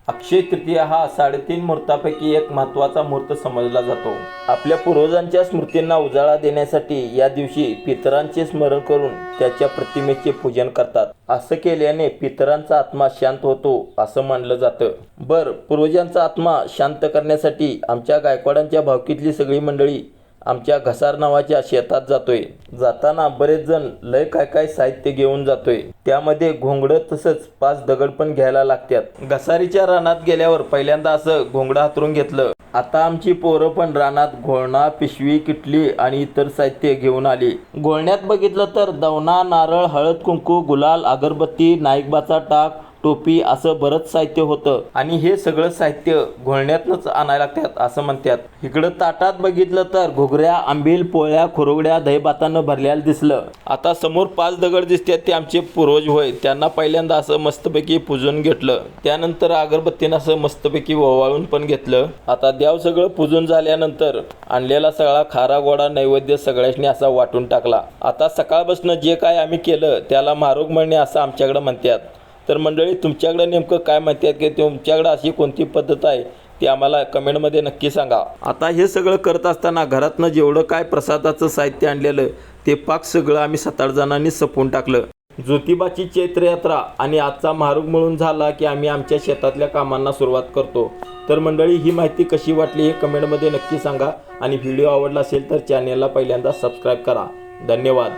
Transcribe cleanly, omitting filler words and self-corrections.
अक्षय तृतीया हा 3.5 मुहूर्तापैकी एक महत्त्वाचा मुहूर्त समजला जातो। आपल्या पूर्वजांच्या स्मृतींना उजाळा देण्यासाठी या दिवशी पितरांचे स्मरण करून त्याच्या प्रतिमेचे पूजन करतात। असं केल्याने पितरांचा आत्मा शांत होतो असं मानलं जातं। पूर्वजांचा आत्मा शांत करण्यासाठी आमच्या गायकवाडांच्या भावकीतली सगळी मंडळी आमच्या घसार नावाच्या शेतात जातोय। जाताना बरेच जण लय काय साहित्य घेऊन जातोय। त्यामध्ये घोंगडं तसंच 5 दगड पण घ्यायला लागतात। घसारीच्या रानात गेल्यावर पहिल्यांदा असं घोंगडं हातरून घेतलं। आता आमची पोरं पण रानात घोळणा, पिशवी, किटली आणि इतर साहित्य घेऊन आली। घोळण्यात बघितलं तर दवना, नारळ, हळद, कुंकू, गुलाल, अगरबत्ती, नाईकबाचा टाक, टोपी असं बरंच साहित्य होतं आणि हे सगळं साहित्य घोळण्यातनंच आणायला लागतात असं म्हणतात। इकडं ताटात बघितलं तर घुगऱ्या, आंबील, पोळ्या, खुरवड्या, दहीभातानं भरलेलं दिसलं। आता समोर 5 दगड दिसतात ते आमचे पूर्वज होय। त्यांना पहिल्यांदा असं मस्तपैकी पूजून घेतलं। त्यानंतर अगरबत्तीनं असं मस्तपैकी ओवाळून पण घेतलं। आता देव सगळं पूजून झाल्यानंतर आणलेला सगळा खारा गोडा नैवेद्य सगळ्यांनी असा वाटून टाकला। आता सकाळपासून जे काय आम्ही केलं त्याला मारोग म्हणणे असं आमच्याकडे म्हणतात। तर मंडळी तुमच्याकडे नेमकं काय म्हणतात की तुमच्याकडे अशी कोणती पद्धत आहे ती आम्हाला कमेंटमध्ये नक्की सांगा। आता हे सगळं करत असताना घरातनं जेवढं काय प्रसादाचं साहित्य आणलेलं ते पाक सगळं आम्ही 7-8 जणांनी सपवून टाकलं। ज्योतिबाची चैत्रयात्रा आणि आजचा मारोग मिळून झाला की आम्ही आमच्या शेतातल्या कामांना सुरुवात करतो। तर मंडळी ही माहिती कशी वाटली हे कमेंटमध्ये नक्की सांगा आणि व्हिडिओ आवडला असेल तर चॅनेलला पहिल्यांदा सबस्क्राईब करा। धन्यवाद।